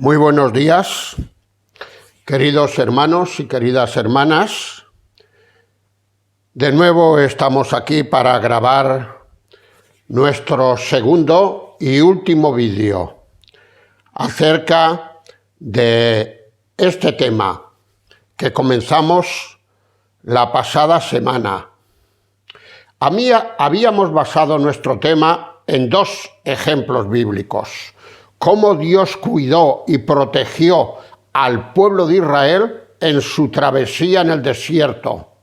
Muy buenos días, queridos hermanos y queridas hermanas. De nuevo estamos aquí para grabar nuestro segundo y último vídeo acerca de este tema que comenzamos la pasada semana. Habíamos basado nuestro tema en dos ejemplos bíblicos: cómo Dios cuidó y protegió al pueblo de Israel en su travesía en el desierto,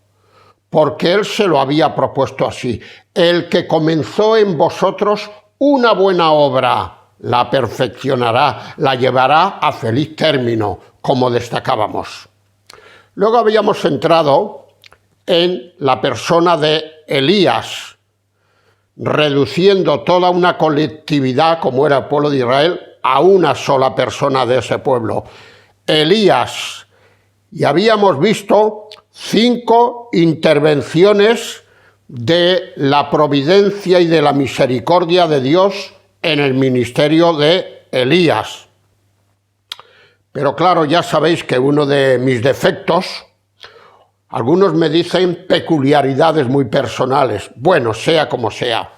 porque Él se lo había propuesto así: el que comenzó en vosotros una buena obra, la perfeccionará, la llevará a feliz término, como destacábamos. Luego habíamos entrado en la persona de Elías, reduciendo toda una colectividad, como era el pueblo de Israel, a una sola persona de ese pueblo, Elías. Y habíamos visto 5 intervenciones de la providencia y de la misericordia de Dios en el ministerio de Elías. Pero claro, ya sabéis que uno de mis defectos, algunos me dicen peculiaridades muy personales. Bueno, sea como sea.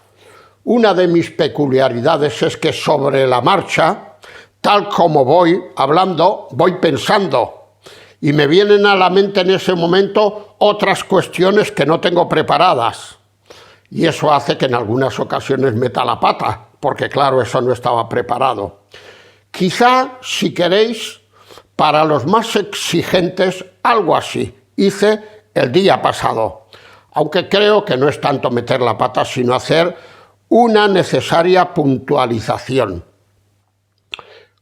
Una de mis peculiaridades es que sobre la marcha, tal como voy hablando, voy pensando. Y me vienen a la mente en ese momento otras cuestiones que no tengo preparadas. Y eso hace que en algunas ocasiones meta la pata, porque claro, eso no estaba preparado. Quizá, si queréis, para los más exigentes, algo así hice el día pasado, aunque creo que no es tanto meter la pata, sino hacer una necesaria puntualización.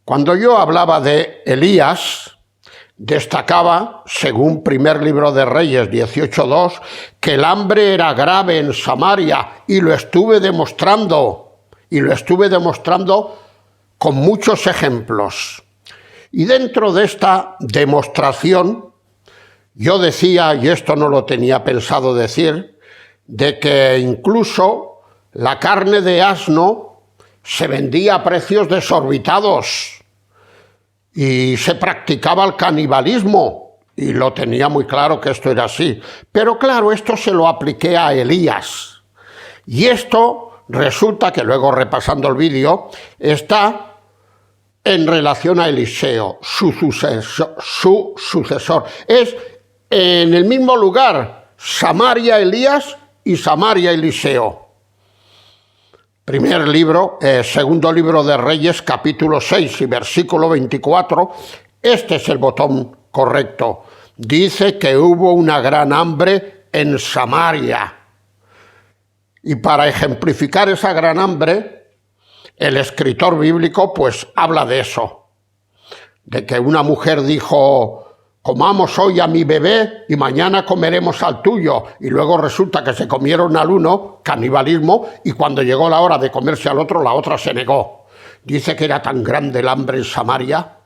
Cuando yo hablaba de Elías, destacaba, según primer libro de Reyes 18:2, que el hambre era grave en Samaria, y lo estuve demostrando con muchos ejemplos. Y dentro de esta demostración, yo decía, y esto no lo tenía pensado decir, de que incluso la carne de asno se vendía a precios desorbitados y se practicaba el canibalismo, y lo tenía muy claro que esto era así. Pero claro, esto se lo apliqué a Elías. Y esto resulta que luego, repasando el vídeo, está en relación a Eliseo, su sucesor. Es en el mismo lugar, Samaria Elías y Samaria Eliseo. Segundo libro de Reyes, capítulo 6 y versículo 24, este es el botón correcto. Dice que hubo una gran hambre en Samaria. Y para ejemplificar esa gran hambre, el escritor bíblico pues habla de eso, de que una mujer dijo: comamos hoy a mi bebé y mañana comeremos al tuyo. Y luego resulta que se comieron al uno, canibalismo, y cuando llegó la hora de comerse al otro, la otra se negó. Dice que era tan grande el hambre en Samaria.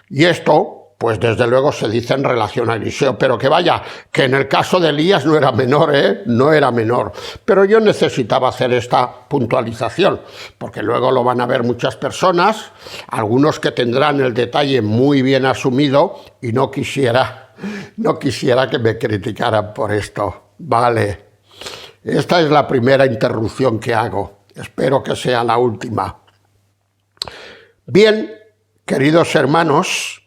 Y esto, pues desde luego se dice en relación a Eliseo, pero que vaya, que en el caso de Elías no era menor, no era menor. Pero yo necesitaba hacer esta puntualización, porque luego lo van a ver muchas personas, algunos que tendrán el detalle muy bien asumido, y no quisiera que me criticaran por esto. Vale, esta es la primera interrupción que hago, espero que sea la última. Bien, queridos hermanos,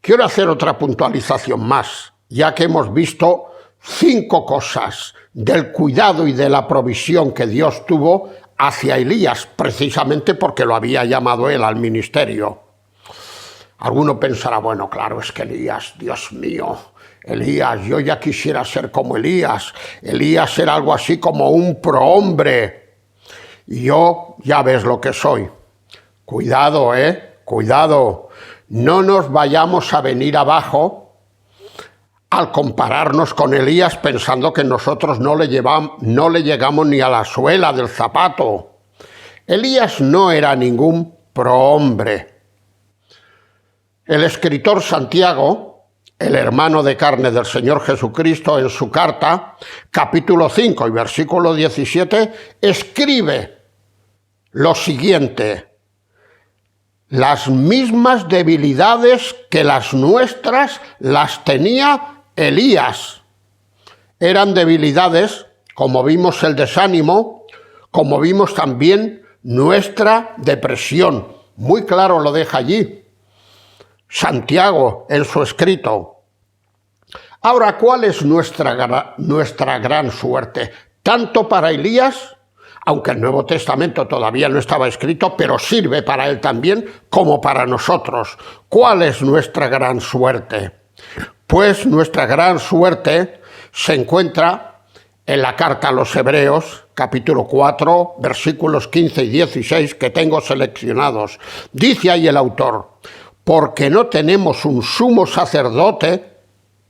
quiero hacer otra puntualización más, ya que hemos visto 5 cosas del cuidado y de la provisión que Dios tuvo hacia Elías, precisamente porque lo había llamado él al ministerio. Alguno pensará, bueno, claro, es que Elías, Dios mío, Elías, yo ya quisiera ser como Elías. Elías era algo así como un prohombre. Y yo ya ves lo que soy. Cuidado, cuidado. No nos vayamos a venir abajo al compararnos con Elías pensando que nosotros no le llegamos ni a la suela del zapato. Elías no era ningún prohombre. El escritor Santiago, el hermano de carne del Señor Jesucristo, en su carta, capítulo 5 y versículo 17, escribe lo siguiente: Las mismas debilidades que las nuestras las tenía Elías. Eran debilidades, como vimos el desánimo, como vimos también nuestra depresión. Muy claro lo deja allí Santiago en su escrito. Ahora, ¿cuál es nuestra gran suerte? Tanto para Elías, aunque el Nuevo Testamento todavía no estaba escrito, pero sirve para él también, como para nosotros. ¿Cuál es nuestra gran suerte? Pues nuestra gran suerte se encuentra en la carta a los Hebreos, capítulo 4, versículos 15 y 16, que tengo seleccionados. Dice ahí el autor: porque no tenemos un sumo sacerdote,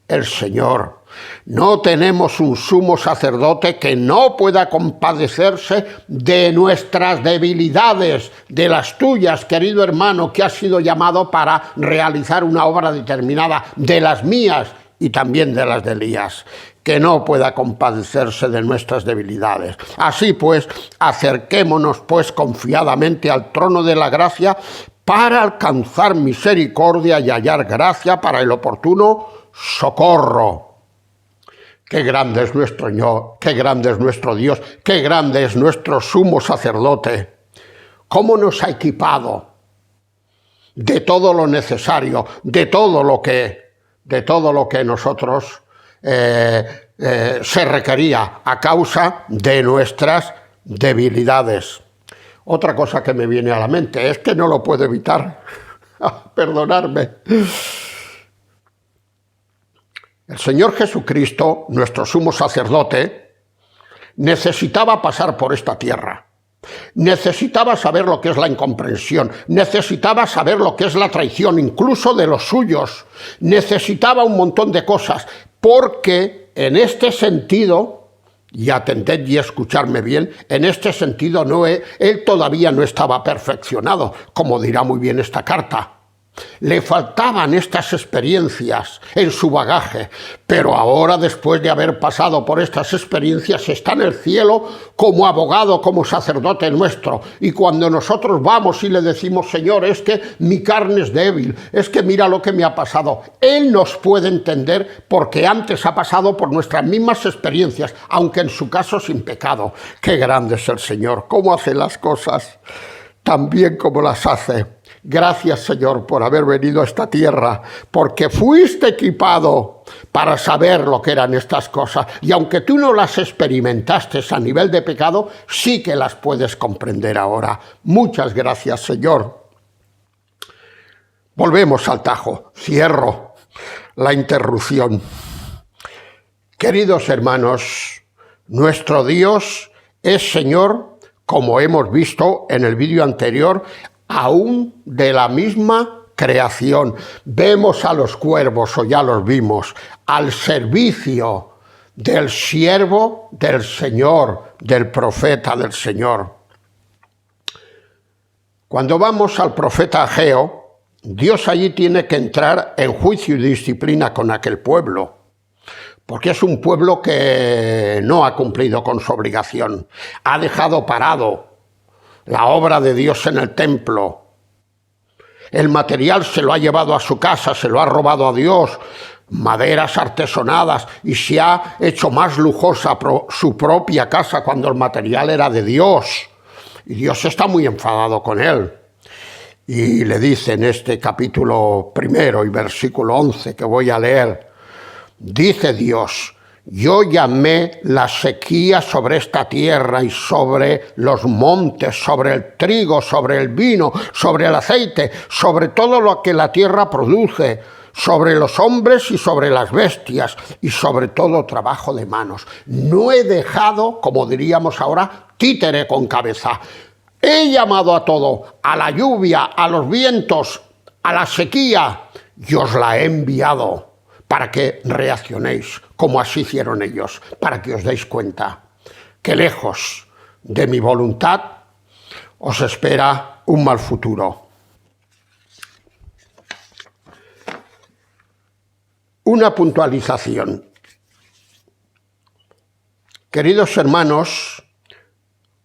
el Señor. No tenemos un sumo sacerdote que no pueda compadecerse de nuestras debilidades, de las tuyas, querido hermano, que has sido llamado para realizar una obra determinada, de las mías y también de las de Elías, que no pueda compadecerse de nuestras debilidades. Así pues, acerquémonos pues confiadamente al trono de la gracia para alcanzar misericordia y hallar gracia para el oportuno socorro. Qué grande es nuestro Señor, qué grande es nuestro Dios, qué grande es nuestro sumo sacerdote. Cómo nos ha equipado de todo lo necesario, de todo lo que nosotros se requería a causa de nuestras debilidades. Otra cosa que me viene a la mente es que no lo puedo evitar. Perdonadme. El Señor Jesucristo, nuestro sumo sacerdote, necesitaba pasar por esta tierra. Necesitaba saber lo que es la incomprensión, necesitaba saber lo que es la traición, incluso de los suyos. Necesitaba un montón de cosas, porque en este sentido, y atended y escucharme bien, en este sentido él todavía no estaba perfeccionado, como dirá muy bien esta carta. Le faltaban estas experiencias en su bagaje, pero ahora, después de haber pasado por estas experiencias, está en el cielo como abogado, como sacerdote nuestro. Y cuando nosotros vamos y le decimos: Señor, es que mi carne es débil, es que mira lo que me ha pasado, Él nos puede entender porque antes ha pasado por nuestras mismas experiencias, aunque en su caso sin pecado. Qué grande es el Señor, cómo hace las cosas tan bien como las hace. Gracias, Señor, por haber venido a esta tierra, porque fuiste equipado para saber lo que eran estas cosas. Y aunque tú no las experimentaste a nivel de pecado, sí que las puedes comprender ahora. Muchas gracias, Señor. Volvemos al tajo. Cierro la interrupción. Queridos hermanos, nuestro Dios es Señor, como hemos visto en el vídeo anterior, aún de la misma creación. Vemos a los cuervos, o ya los vimos, al servicio del siervo del Señor, del profeta del Señor. Cuando vamos al profeta Ageo, Dios allí tiene que entrar en juicio y disciplina con aquel pueblo, porque es un pueblo que no ha cumplido con su obligación, ha dejado parado la obra de Dios en el templo. El material se lo ha llevado a su casa, se lo ha robado a Dios, maderas artesonadas, y se ha hecho más lujosa su propia casa cuando el material era de Dios. Y Dios está muy enfadado con él. Y le dice en este capítulo 1 y versículo 11 que voy a leer, dice Dios: yo llamé la sequía sobre esta tierra y sobre los montes, sobre el trigo, sobre el vino, sobre el aceite, sobre todo lo que la tierra produce, sobre los hombres y sobre las bestias y sobre todo trabajo de manos. No he dejado, como diríamos ahora, títere con cabeza. He llamado a todo, a la lluvia, a los vientos, a la sequía, y os la he enviado para que reaccionéis, como así hicieron ellos, para que os deis cuenta que lejos de mi voluntad os espera un mal futuro. Una puntualización. Queridos hermanos,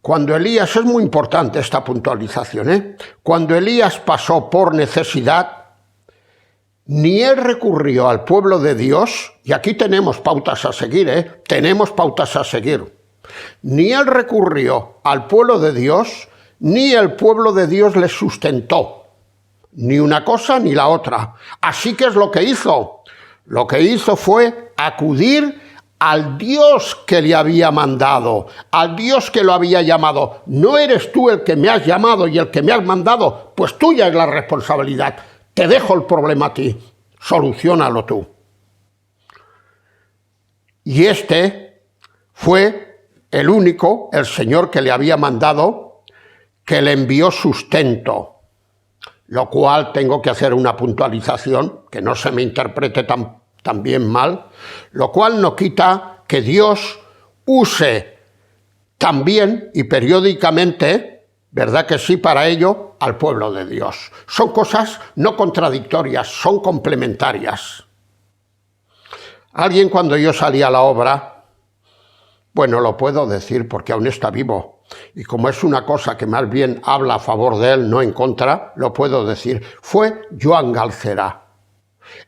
Cuando Elías, es muy importante esta puntualización, cuando Elías pasó por necesidad, ni él recurrió al pueblo de Dios, y aquí tenemos pautas a seguir, tenemos pautas a seguir, ni él recurrió al pueblo de Dios, ni el pueblo de Dios le sustentó, ni una cosa ni la otra. Así que es lo que hizo. Lo que hizo fue acudir al Dios que le había mandado, al Dios que lo había llamado. No eres tú el que me has llamado y el que me has mandado, pues tuya es la responsabilidad. Te dejo el problema a ti, soluciónalo tú. Y este fue el único, el Señor que le había mandado, que le envió sustento. Lo cual tengo que hacer una puntualización, que no se me interprete tan bien mal, lo cual no quita que Dios use también y periódicamente, ¿verdad que sí?, para ello, al pueblo de Dios. Son cosas no contradictorias, son complementarias. Alguien, cuando yo salí a la obra, bueno, lo puedo decir porque aún está vivo, y como es una cosa que más bien habla a favor de él, no en contra, lo puedo decir, fue Joan Galcerá,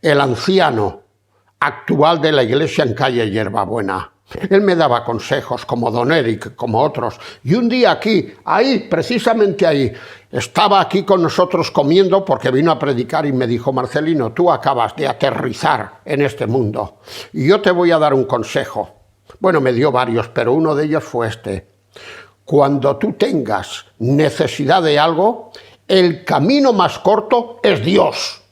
el anciano actual de la iglesia en calle Hierbabuena. Él me daba consejos, como don Eric, como otros, y un día aquí, ahí, precisamente ahí, estaba aquí con nosotros comiendo porque vino a predicar y me dijo: Marcelino, tú acabas de aterrizar en este mundo y yo te voy a dar un consejo. Bueno, me dio varios, pero uno de ellos fue este: cuando tú tengas necesidad de algo, el camino más corto es Dios.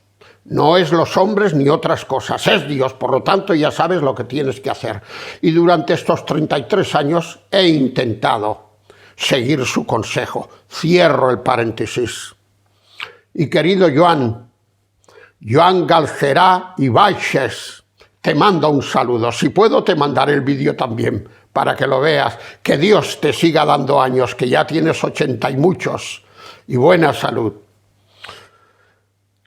No es los hombres ni otras cosas, es Dios. Por lo tanto, ya sabes lo que tienes que hacer. Y durante estos 33 años he intentado seguir su consejo. Cierro el paréntesis. Y querido Joan Galcerá y Baixes, te mando un saludo. Si puedo, te mandaré el vídeo también, para que lo veas. Que Dios te siga dando años, que ya tienes 80 y muchos, y buena salud.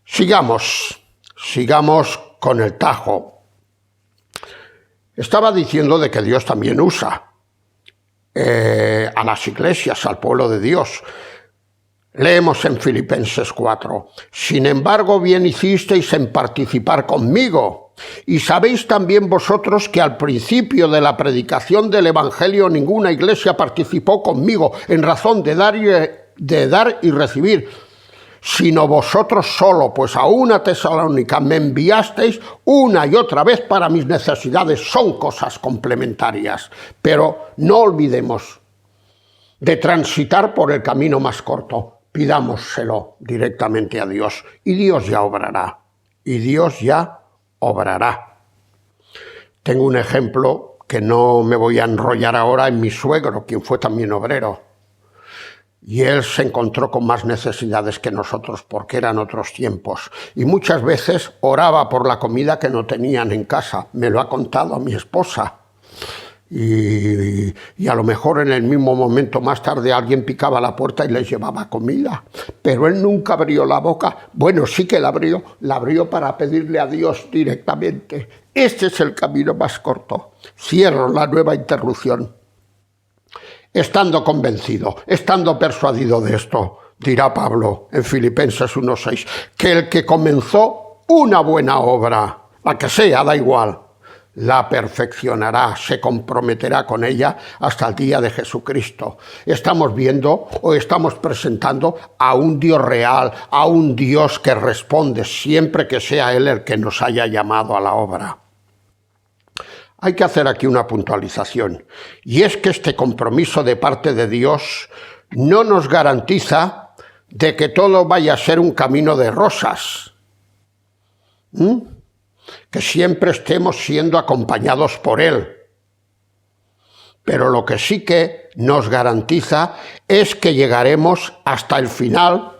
Sigamos con el tajo. Estaba diciendo de que Dios también usa a las iglesias, al pueblo de Dios. Leemos en Filipenses 4. Sin embargo, bien hicisteis en participar conmigo. Y sabéis también vosotros que al principio de la predicación del Evangelio ninguna iglesia participó conmigo en razón de dar y recibir, sino vosotros solo, pues a una Tesalónica me enviasteis una y otra vez para mis necesidades. Son cosas complementarias, pero no olvidemos de transitar por el camino más corto. Pidámoselo directamente a Dios y Dios ya obrará. Tengo un ejemplo que no me voy a enrollar ahora en mi suegro, quien fue también obrero. Y él se encontró con más necesidades que nosotros porque eran otros tiempos. Y muchas veces oraba por la comida que no tenían en casa. Me lo ha contado a mi esposa. Y a lo mejor en el mismo momento más tarde alguien picaba la puerta y les llevaba comida. Pero él nunca abrió la boca. Bueno, sí que la abrió para pedirle a Dios directamente. Este es el camino más corto. Cierro la nueva interrupción. Estando convencido, estando persuadido de esto, dirá Pablo en Filipenses 1:6, que el que comenzó una buena obra, la que sea, da igual, la perfeccionará, se comprometerá con ella hasta el día de Jesucristo. Estamos viendo o estamos presentando a un Dios real, a un Dios que responde siempre que sea Él el que nos haya llamado a la obra. Hay que hacer aquí una puntualización, y es que este compromiso de parte de Dios no nos garantiza de que todo vaya a ser un camino de rosas, que siempre estemos siendo acompañados por Él. Pero lo que sí que nos garantiza es que llegaremos hasta el final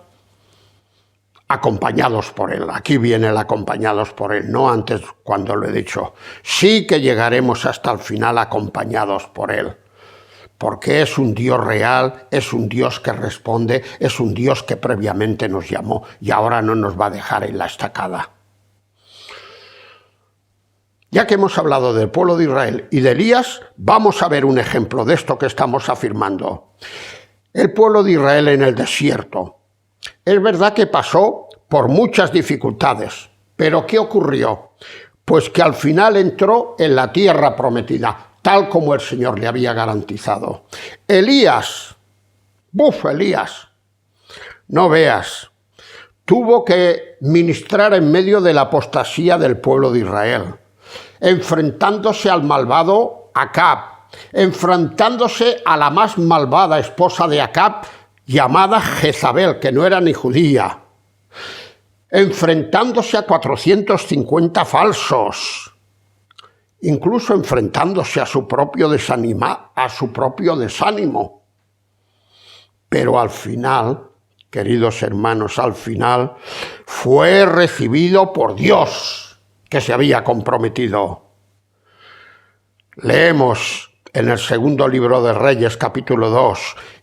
acompañados por Él. Aquí viene el acompañados por Él, no antes cuando lo he dicho. Sí que llegaremos hasta el final acompañados por Él, porque es un Dios real, es un Dios que responde, es un Dios que previamente nos llamó y ahora no nos va a dejar en la estacada. Ya que hemos hablado del pueblo de Israel y de Elías, vamos a ver un ejemplo de esto que estamos afirmando. El pueblo de Israel en el desierto. Es verdad que pasó por muchas dificultades, pero ¿qué ocurrió? Pues que al final entró en la tierra prometida, tal como el Señor le había garantizado. Elías, no veas, tuvo que ministrar en medio de la apostasía del pueblo de Israel, enfrentándose al malvado Acab, enfrentándose a la más malvada esposa de Acab, llamada Jezabel, que no era ni judía, enfrentándose a 450 falsos, incluso enfrentándose a su propio desánimo. Pero al final, queridos hermanos, al final fue recibido por Dios, que se había comprometido. Leemos en el segundo libro de Reyes, capítulo 2,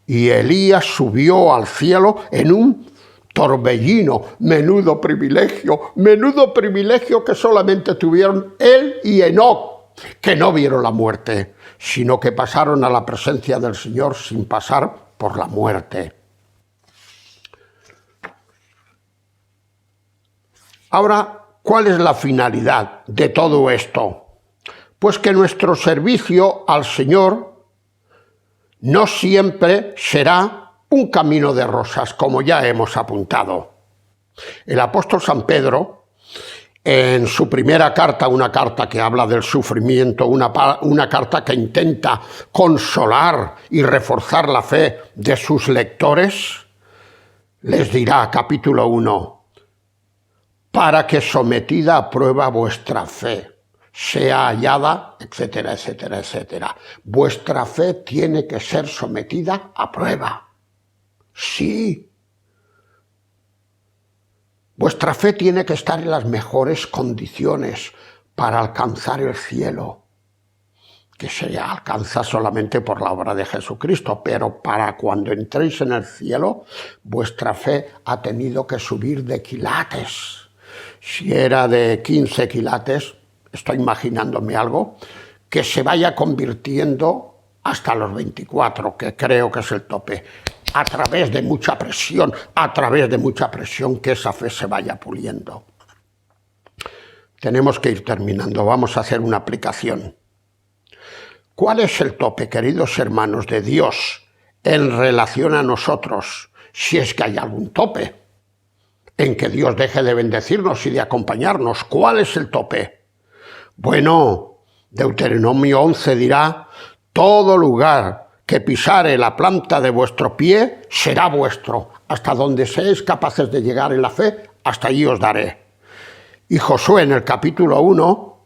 y Elías subió al cielo en un torbellino. Menudo privilegio que solamente tuvieron él y Enoc, que no vieron la muerte, sino que pasaron a la presencia del Señor sin pasar por la muerte. Ahora, ¿cuál es la finalidad de todo esto? Pues que nuestro servicio al Señor no siempre será un camino de rosas, como ya hemos apuntado. El apóstol San Pedro, en su primera carta, una carta que habla del sufrimiento, una carta que intenta consolar y reforzar la fe de sus lectores, les dirá, capítulo 1, para que sometida a prueba vuestra fe sea hallada, etcétera, etcétera, etcétera. Vuestra fe tiene que ser sometida a prueba. Sí. Vuestra fe tiene que estar en las mejores condiciones para alcanzar el cielo, que se alcanza solamente por la obra de Jesucristo, pero para cuando entréis en el cielo, vuestra fe ha tenido que subir de quilates. Si era de 15 quilates, estoy imaginándome algo, que se vaya convirtiendo hasta los 24, que creo que es el tope, a través de mucha presión, que esa fe se vaya puliendo. Tenemos que ir terminando, vamos a hacer una aplicación. ¿Cuál es el tope, queridos hermanos, de Dios en relación a nosotros, si es que hay algún tope, en que Dios deje de bendecirnos y de acompañarnos? ¿Cuál es el tope? Bueno, Deuteronomio 11 dirá, todo lugar que pisare la planta de vuestro pie será vuestro. Hasta donde seáis capaces de llegar en la fe, hasta allí os daré. Y Josué, en el capítulo 1,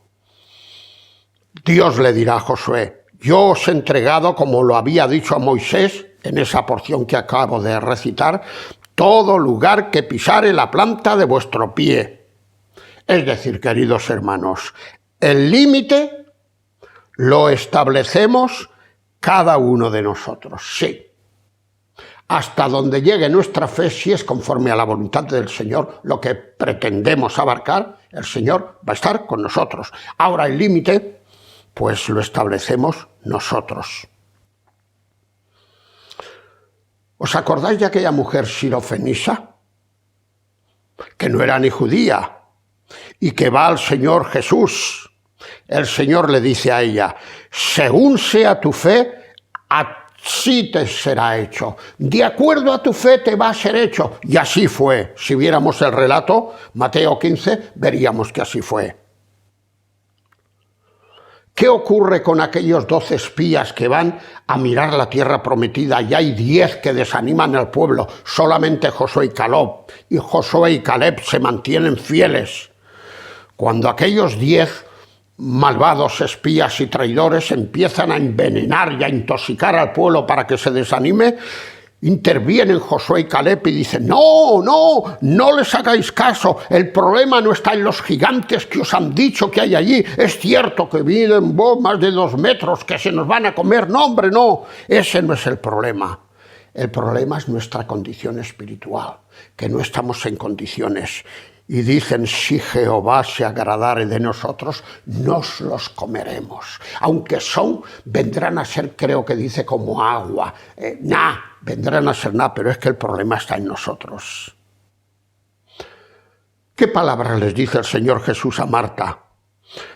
Dios le dirá a Josué, yo os he entregado, como lo había dicho a Moisés, en esa porción que acabo de recitar, todo lugar que pisare la planta de vuestro pie. Es decir, queridos hermanos, el límite lo establecemos cada uno de nosotros, sí. Hasta donde llegue nuestra fe, si es conforme a la voluntad del Señor, lo que pretendemos abarcar, el Señor va a estar con nosotros. Ahora el límite, pues lo establecemos nosotros. ¿Os acordáis de aquella mujer sirofenisa? Que no era ni judía y que va al Señor Jesús. El Señor le dice a ella, según sea tu fe, así te será hecho. De acuerdo a tu fe te va a ser hecho. Y así fue. Si viéramos el relato, Mateo 15, veríamos que así fue. ¿Qué ocurre con aquellos 12 espías que van a mirar la tierra prometida y hay 10 que desaniman al pueblo? Solamente Josué y Caleb se mantienen fieles. Cuando aquellos 10 malvados espías y traidores empiezan a envenenar y a intoxicar al pueblo para que se desanime, intervienen Josué y Caleb y dicen, no les hagáis caso, el problema no está en los gigantes que os han dicho que hay allí, es cierto que miden más de 2 metros, que se nos van a comer, no, ese no es el problema. El problema es nuestra condición espiritual, que no estamos en condiciones. Y dicen, si Jehová se agradare de nosotros, nos los comeremos. Aunque vendrán a ser, creo que dice, como agua. Vendrán a ser nada, pero es que el problema está en nosotros. ¿Qué palabras les dice el Señor Jesús a Marta?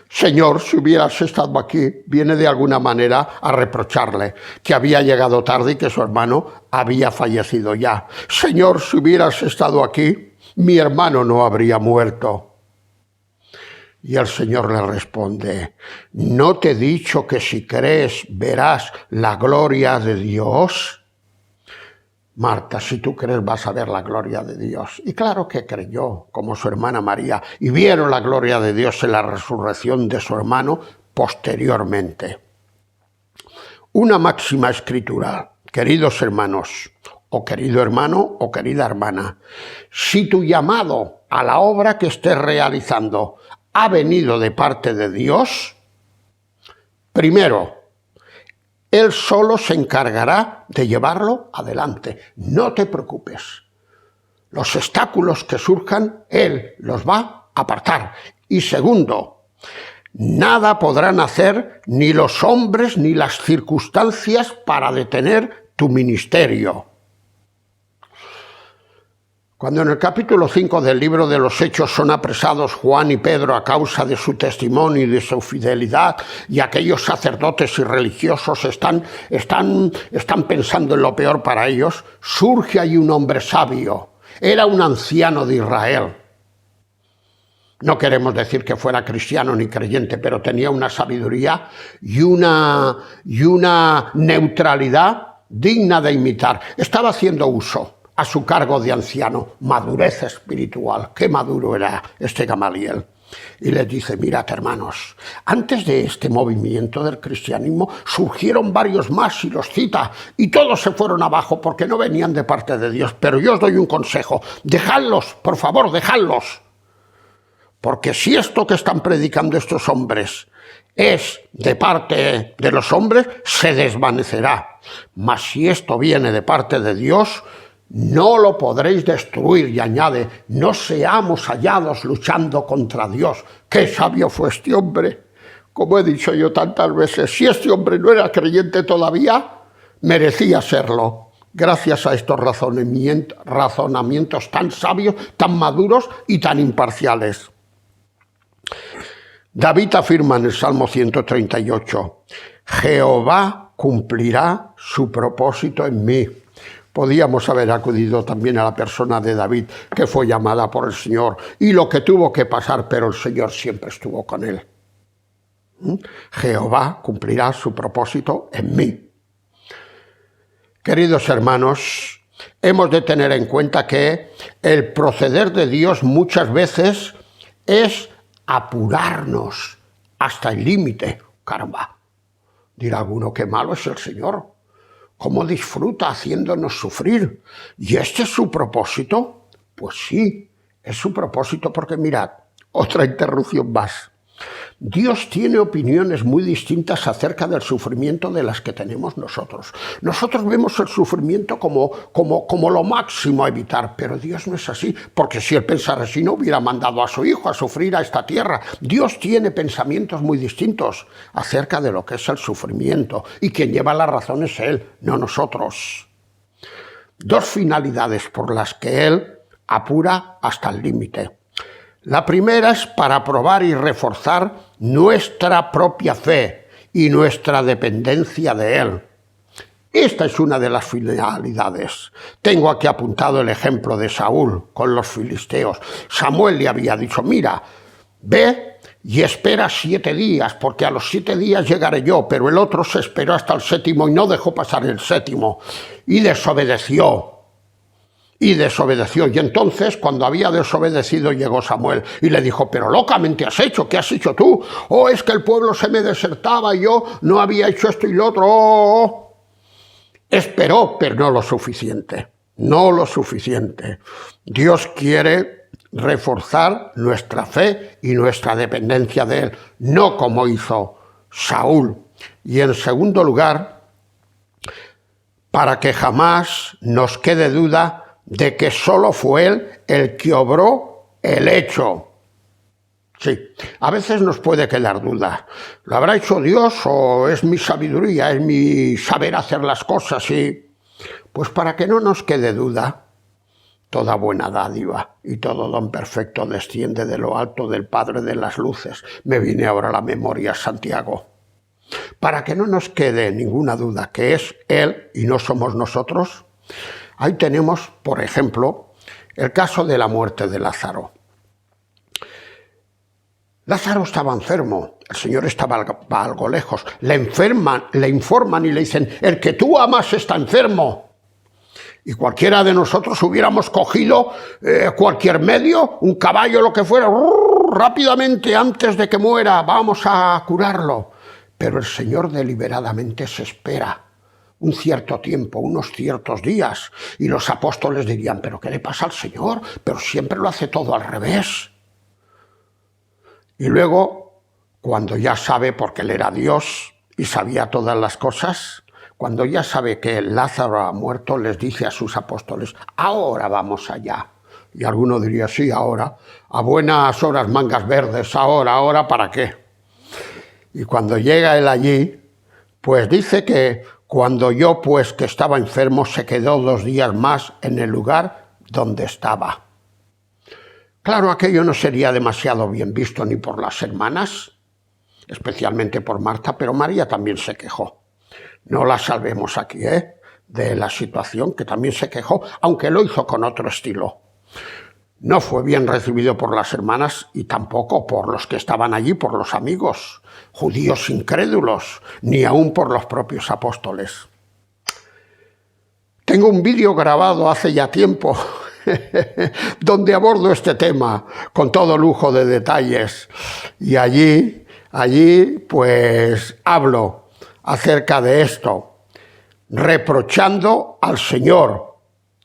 Señor, si hubieras estado aquí, viene de alguna manera a reprocharle que había llegado tarde y que su hermano había fallecido ya. Señor, si hubieras estado aquí, mi hermano no habría muerto. Y el Señor le responde, ¿no te he dicho que si crees verás la gloria de Dios? Marta, si tú crees vas a ver la gloria de Dios. Y claro que creyó, como su hermana María, y vieron la gloria de Dios en la resurrección de su hermano posteriormente. Una máxima escritural, queridos hermanos, o querido hermano o querida hermana, si tu llamado a la obra que estés realizando ha venido de parte de Dios, primero, Él solo se encargará de llevarlo adelante. No te preocupes. Los obstáculos que surjan, Él los va a apartar. Y segundo, nada podrán hacer ni los hombres ni las circunstancias para detener tu ministerio. Cuando en el capítulo 5 del libro de los Hechos son apresados Juan y Pedro a causa de su testimonio y de su fidelidad, y aquellos sacerdotes y religiosos están pensando en lo peor para ellos, surge ahí un hombre sabio. Era un anciano de Israel. No queremos decir que fuera cristiano ni creyente, pero tenía una sabiduría y una neutralidad digna de imitar. Estaba haciendo uso a su cargo de anciano, madurez espiritual. Qué maduro era este Gamaliel. Y les dice, mirad hermanos, antes de este movimiento del cristianismo surgieron varios más y los cita, y todos se fueron abajo porque no venían de parte de Dios. Pero yo os doy un consejo, dejadlos, por favor, dejadlos. Porque si esto que están predicando estos hombres es de parte de los hombres, se desvanecerá. Mas si esto viene de parte de Dios, no lo podréis destruir. Y añade, no seamos hallados luchando contra Dios. ¡Qué sabio fue este hombre! Como he dicho yo tantas veces, si este hombre no era creyente todavía, merecía serlo. Gracias a estos razonamientos tan sabios, tan maduros y tan imparciales. David afirma en el Salmo 138, Jehová cumplirá su propósito en mí. Podíamos haber acudido también a la persona de David, que fue llamada por el Señor, y lo que tuvo que pasar, pero el Señor siempre estuvo con él. Jehová cumplirá su propósito en mí. Queridos hermanos, hemos de tener en cuenta que el proceder de Dios muchas veces es apurarnos hasta el límite. Caramba, dirá alguno, qué malo es el Señor. ¿Cómo disfruta haciéndonos sufrir? ¿Y este es su propósito? Pues sí, es su propósito porque mirad, otra interrupción más. Dios tiene opiniones muy distintas acerca del sufrimiento de las que tenemos nosotros. Nosotros vemos el sufrimiento como lo máximo a evitar, pero Dios no es así, porque si Él pensara así no hubiera mandado a su Hijo a sufrir a esta tierra. Dios tiene pensamientos muy distintos acerca de lo que es el sufrimiento, y quien lleva la razón es Él, no nosotros. Dos finalidades por las que Él apura hasta el límite. La primera es para probar y reforzar nuestra propia fe y nuestra dependencia de Él. Esta es una de las finalidades. Tengo aquí apuntado el ejemplo de Saúl con los filisteos. Samuel le había dicho, mira, ve y espera 7 días, porque a los 7 días llegaré yo, pero el otro se esperó hasta el 7º y no dejó pasar el 7º y desobedeció. Y entonces, cuando había desobedecido, llegó Samuel y le dijo, pero locamente has hecho, ¿qué has hecho tú? Oh, es que el pueblo se me desertaba y yo no había hecho esto y lo otro. Oh. Esperó, pero no lo suficiente, no lo suficiente. Dios quiere reforzar nuestra fe y nuestra dependencia de Él, no como hizo Saúl. Y en segundo lugar, para que jamás nos quede duda de que solo fue Él el que obró el hecho. Sí, a veces nos puede quedar duda. ¿Lo habrá hecho Dios o es mi sabiduría, es mi saber hacer las cosas? Sí. Pues para que no nos quede duda, toda buena dádiva y todo don perfecto desciende de lo alto del Padre de las luces. Me viene ahora a la memoria Santiago. Para que no nos quede ninguna duda que es Él y no somos nosotros, ahí tenemos, por ejemplo, el caso de la muerte de Lázaro. Lázaro estaba enfermo, el Señor estaba algo lejos, le informan y le dicen, el que tú amas está enfermo. Y cualquiera de nosotros hubiéramos cogido cualquier medio, un caballo, lo que fuera, rápidamente antes de que muera, vamos a curarlo. Pero el Señor deliberadamente se espera un cierto tiempo, unos ciertos días, y los apóstoles dirían, ¿pero qué le pasa al Señor? Pero siempre lo hace todo al revés. Y luego, cuando ya sabe, porque él era Dios y sabía todas las cosas, cuando ya sabe que Lázaro ha muerto, les dice a sus apóstoles, ahora vamos allá. Y alguno diría, sí, ahora, a buenas horas mangas verdes, ahora, ¿para qué? Y cuando llega él allí, pues dice que cuando oyó pues que estaba enfermo, se quedó 2 días más en el lugar donde estaba. Claro, aquello no sería demasiado bien visto ni por las hermanas, especialmente por Marta, pero María también se quejó. No la salvemos aquí, de la situación, que también se quejó, aunque lo hizo con otro estilo. No fue bien recibido por las hermanas y tampoco por los que estaban allí, por los amigos, judíos incrédulos, ni aún por los propios apóstoles. Tengo un vídeo grabado hace ya tiempo donde abordo este tema con todo lujo de detalles y allí pues hablo acerca de esto, reprochando al Señor.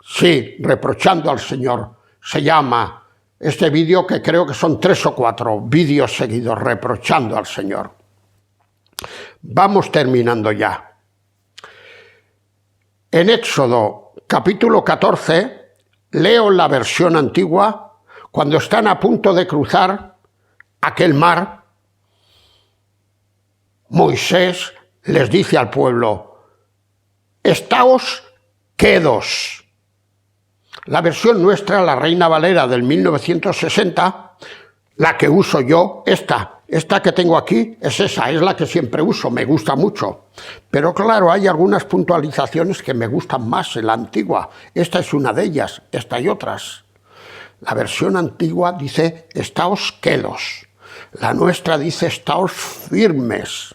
Sí, reprochando al Señor. Se llama este vídeo, que creo que son 3 o 4 vídeos seguidos, reprochando al Señor. Vamos terminando ya. En Éxodo capítulo 14, leo la versión antigua, cuando están a punto de cruzar aquel mar, Moisés les dice al pueblo, estáos quedos. La versión nuestra, la Reina Valera del 1960, la que uso yo, esta que tengo aquí, es esa, es la que siempre uso, me gusta mucho. Pero claro, hay algunas puntualizaciones que me gustan más en la antigua. Esta es una de ellas, esta y otras. La versión antigua dice, estáos quedos. La nuestra dice, estáos firmes.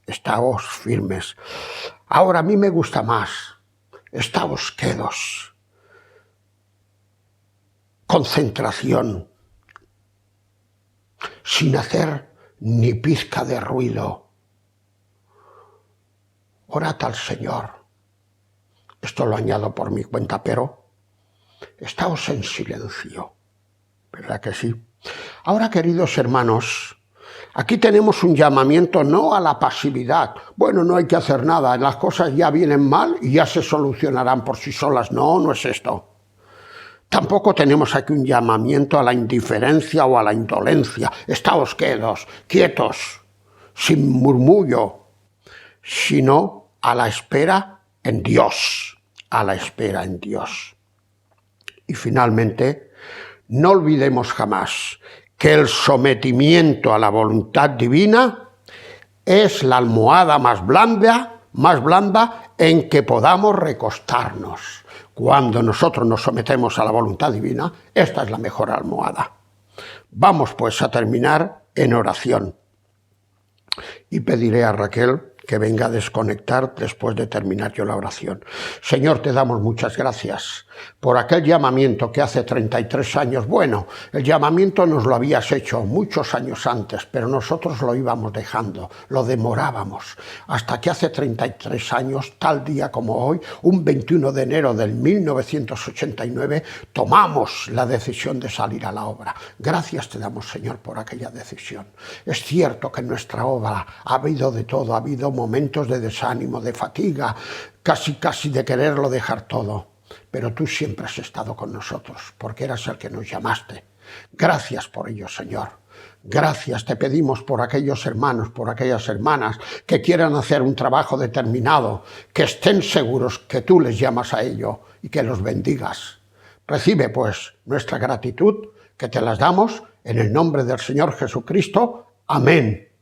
Estáos firmes. Ahora a mí me gusta más, estáos quedos. Concentración, sin hacer ni pizca de ruido. Orad al Señor. Esto lo añado por mi cuenta, pero estáos en silencio. ¿Verdad que sí? Ahora, queridos hermanos, aquí tenemos un llamamiento no a la pasividad. Bueno, no hay que hacer nada, las cosas ya vienen mal y ya se solucionarán por sí solas. No, no es esto. Tampoco tenemos aquí un llamamiento a la indiferencia o a la indolencia. Estáos quietos, sin murmullo, sino a la espera en Dios, a la espera en Dios. Y finalmente, no olvidemos jamás que el sometimiento a la voluntad divina es la almohada más blanda en que podamos recostarnos. Cuando nosotros nos sometemos a la voluntad divina, esta es la mejor almohada. Vamos pues a terminar en oración. Y pediré a Raquel que venga a desconectar después de terminar yo la oración. Señor, te damos muchas gracias por aquel llamamiento que hace 33 años, bueno, el llamamiento nos lo habías hecho muchos años antes, pero nosotros lo íbamos dejando, lo demorábamos, hasta que hace 33 años, tal día como hoy, un 21 de enero del 1989, tomamos la decisión de salir a la obra. Gracias te damos, Señor, por aquella decisión. Es cierto que en nuestra obra ha habido de todo, ha habido momentos de desánimo, de fatiga, casi de quererlo dejar todo. Pero tú siempre has estado con nosotros, porque eras el que nos llamaste. Gracias por ello, Señor. Gracias te pedimos por aquellos hermanos, por aquellas hermanas que quieran hacer un trabajo determinado, que estén seguros que tú les llamas a ello y que los bendigas. Recibe, pues, nuestra gratitud, que te las damos en el nombre del Señor Jesucristo. Amén.